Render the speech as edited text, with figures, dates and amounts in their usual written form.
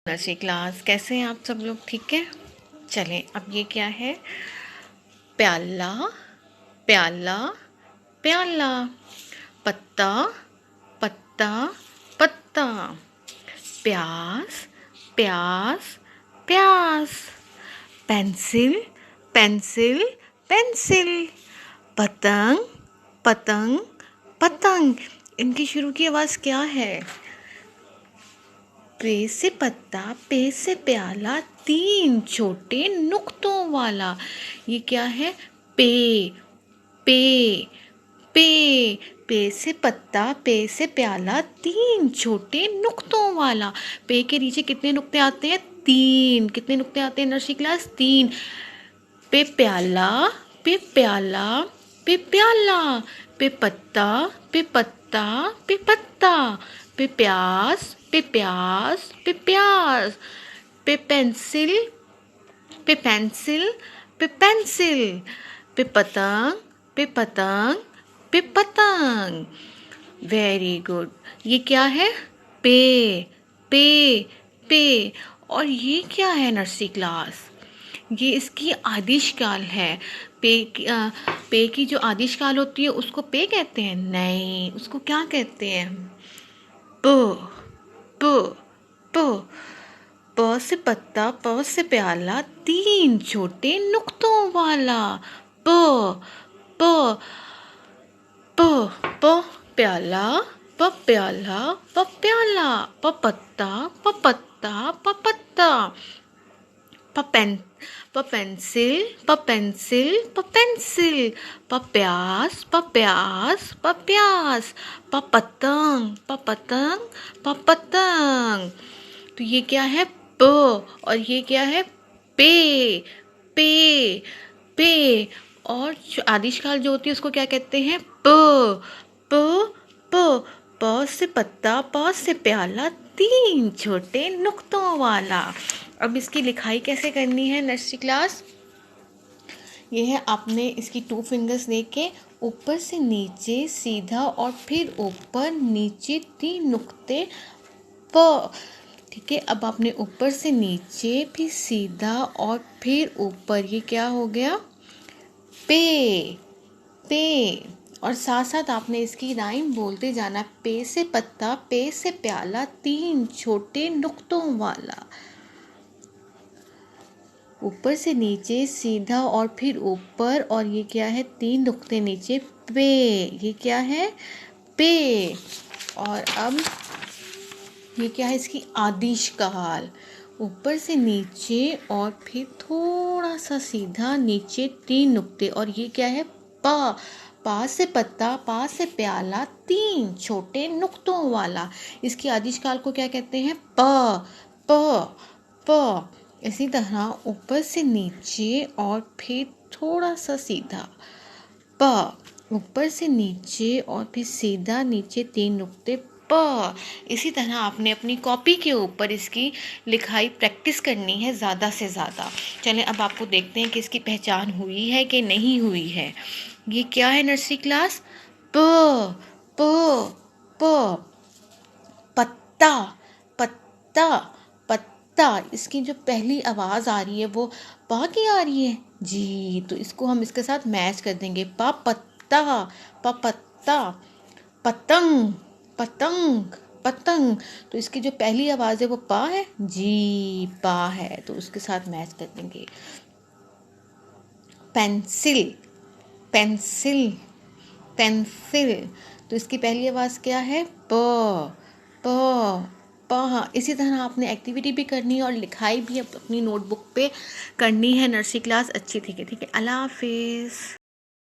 Nursery class, कैसे हैं आप सब लोग? ठीक है। चलें, अब ये क्या है? प्याला, प्याला, प्याला। पत्ता, पत्ता, पत्ता। प्यास, प्यास, प्यास। Pencil, pencil, pencil. पतंग, पतंग, पतंग। इनकी शुरू की आवाज़ क्या है? पे से पत्ता, पे से प्याला, तीन छोटे नुक्तों वाला। ये क्या है? पे, पे, पे। पे से पत्ता, पे से प्याला, तीन छोटे नुक्तों वाला। पे के नीचे कितने नुक्ते आते हैं? तीन। कितने नुक्ते आते हैं नर्सरी क्लास? तीन। पे प्याला, पे प्याला, पे प्याला। पे पत्ता, पे पत्ता, पे पत्ता। पे प्यास, पे प्यास, पे प्यास। पे पेंसिल, पे पेंसिल, पे पेंसिल। पे पतंग, पे पतंग, पे पतंग। Very good. ये क्या है? पे, पे, पे। और ये क्या है नर्सरी क्लास? ये इसकी आदिशकाल है। पे की जो आदिशकाल होती है उसको पे कहते हैं? नहीं, उसको क्या कहते हैं? प, प, प। प से पत्ता, प से प्याला, तीन छोटे नुक्तों वाला। प, प, प। प प्याला, प प्याला, प प्याला। प पत्ता, प पत्ता, प पत्ता। प पेंसिल, प पेंसिल, प पेंसिल। प प्यास, प प्यास, प प्यास। प पतंग, प पतंग, प पतंग। तो ये क्या है? प। और ये क्या है? पे, पे, पे। और आदिशकाल जो होती है उसको क्या कहते हैं? प, प, प। प से पत्ता, प से प्याला, तीन छोटे नुक्तों वाला। अब इसकी लिखाई कैसे करनी है नर्सरी क्लास? ये है, आपने इसकी टू फिंगर्स लेके ऊपर से नीचे सीधा और फिर ऊपर नीचे तीन नुक्ते प। ठीक है, अब आपने ऊपर से नीचे फिर सीधा और फिर ऊपर, ये क्या हो गया? पे, पे। और साथ साथ आपने इसकी राइम बोलते जाना। पे से पत्ता, पे से प्याला, तीन छोटे नुक्तों वाला। ऊपर से नीचे सीधा और फिर ऊपर, और ये क्या है? तीन नुक्ते नीचे। पे। ये क्या है? पे। और अब ये क्या है? इसकी आदिशकाल। ऊपर से नीचे और फिर थोड़ा सा सीधा नीचे तीन नुक्ते, और ये क्या है? पा। पा से पत्ता, पा से प्याला, तीन छोटे नुक्तों वाला। इसकी आदिशकाल को क्या कहते हैं? प, प, प। इसी तरह ऊपर से नीचे और फिर थोड़ा सा सीधा। प। ऊपर से नीचे और फिर सीधा नीचे तीन नुक्ते। प। इसी तरह आपने अपनी कॉपी के ऊपर इसकी लिखाई प्रैक्टिस करनी है ज़्यादा से ज़्यादा। चलें, अब आपको देखते हैं कि इसकी पहचान हुई है कि नहीं हुई है। ये क्या है नर्सरी क्लास? प, प, प। पत्ता, पत्ता, पत्ता। इसकी जो पहली आवाज़ आ रही है वो पा की आ रही है जी, तो इसको हम इसके साथ मैच कर देंगे। पा पत्ता, पा पत्ता। पतंग, पतंग, पतंग। तो इसकी जो पहली आवाज़ है वो पा है जी, पा है, तो उसके साथ मैच कर देंगे। Pencil, pencil, pencil. तो इसकी पहली आवाज़ क्या है? प, प, प। हाँ, इसी तरह आपने एक्टिविटी भी करनी है और लिखाई भी अपनी नोटबुक पे करनी है नर्सरी क्लास। अच्छी, ठीक है, ठीक है। अल्लाह हाफिज़।